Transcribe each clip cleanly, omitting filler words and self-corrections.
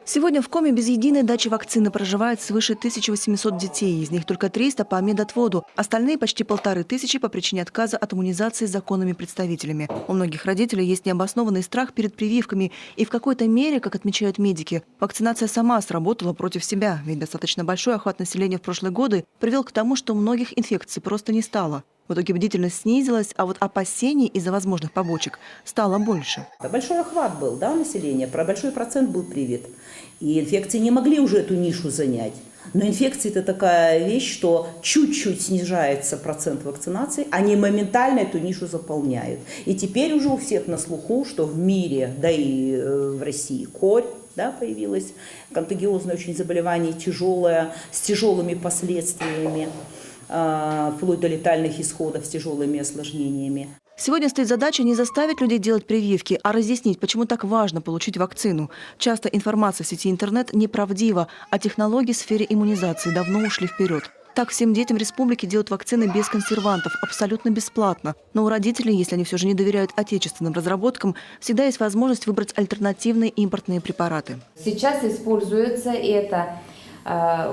Сегодня в Коми без единой дачи вакцины проживает свыше 1800 детей. Из них только 300 по медотводу. Остальные почти 1500 по причине отказа от иммунизации законными представителями. У многих родителей есть необоснованный страх перед прививками. И в какой-то мере, как отмечают медики, вакцинация сама сработала против себя. Ведь достаточно большой охват населения в прошлые годы привел к тому, что многих инфекций просто не стало. В итоге бдительность снизилась, а вот опасений из-за возможных побочек стало больше. Большой охват был, да, населения, большой процент был привит. И инфекции не могли уже эту нишу занять. Но инфекции – это такая вещь, что чуть-чуть снижается процент вакцинации, они моментально эту нишу заполняют. И теперь уже у всех на слуху, что в мире, да и в России корь, да, появилось, контагиозное очень заболевание, тяжелое, с тяжелыми последствиями, вплоть до летальных исходов с тяжелыми осложнениями. Сегодня стоит задача не заставить людей делать прививки, а разъяснить, почему так важно получить вакцину. Часто информация в сети интернет неправдива, а технологии в сфере иммунизации давно ушли вперед. Так всем детям республики делают вакцины без консервантов, абсолютно бесплатно. Но у родителей, если они все же не доверяют отечественным разработкам, всегда есть возможность выбрать альтернативные импортные препараты. Сейчас используется это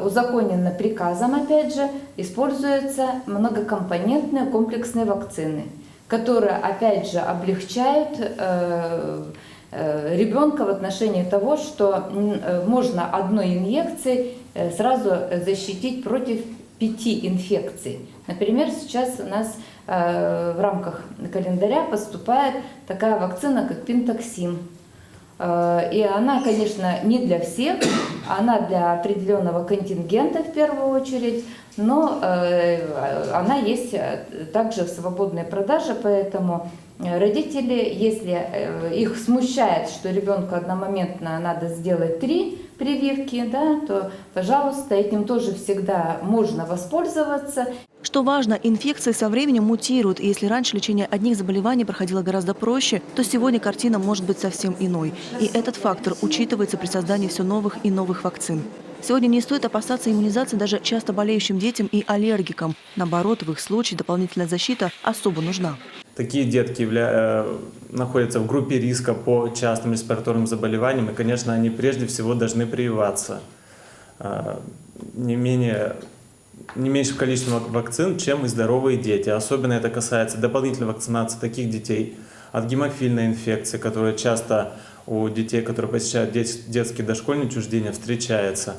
узаконено приказом, опять же, используются многокомпонентные комплексные вакцины, которые, опять же, облегчают ребенка в отношении того, что можно одной инъекцией сразу защитить против 5 инфекций. Например, сейчас у нас в рамках календаря поступает такая вакцина, как Пентоксим. И она, конечно, не для всех, она для определенного контингента в первую очередь, но она есть также в свободной продаже, поэтому родители, если их смущает, что ребенку одномоментно надо сделать 3 прививки, да, то, пожалуйста, этим тоже всегда можно воспользоваться. Что важно, инфекции со временем мутируют, и если раньше лечение одних заболеваний проходило гораздо проще, то сегодня картина может быть совсем иной. И этот фактор учитывается при создании все новых и новых вакцин. Сегодня не стоит опасаться иммунизации даже часто болеющим детям и аллергикам. Наоборот, в их случае дополнительная защита особо нужна. Такие детки находятся в группе риска по частым респираторным заболеваниям, и, конечно, они прежде всего должны прививаться. Не меньше количества вакцин, чем и здоровые дети. Особенно это касается дополнительной вакцинации таких детей от гемофильной инфекции, которая часто у детей, которые посещают детские дошкольные учреждения, встречается.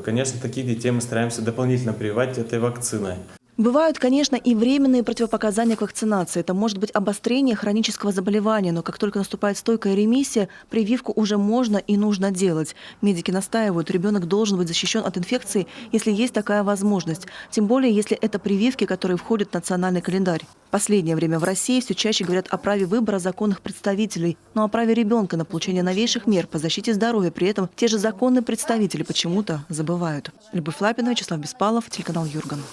Конечно, таких детей мы стараемся дополнительно прививать этой вакциной. Бывают, конечно, и временные противопоказания к вакцинации. Это может быть обострение хронического заболевания, но как только наступает стойкая ремиссия, прививку уже можно и нужно делать. Медики настаивают, ребенок должен быть защищен от инфекции, если есть такая возможность. Тем более, если это прививки, которые входят в национальный календарь. В последнее время в России все чаще говорят о праве выбора законных представителей, но о праве ребенка на получение новейших мер по защите здоровья при этом те же законные представители почему-то забывают. Любовь Лапина, Вячеслав Беспалов, телеканал Юрган.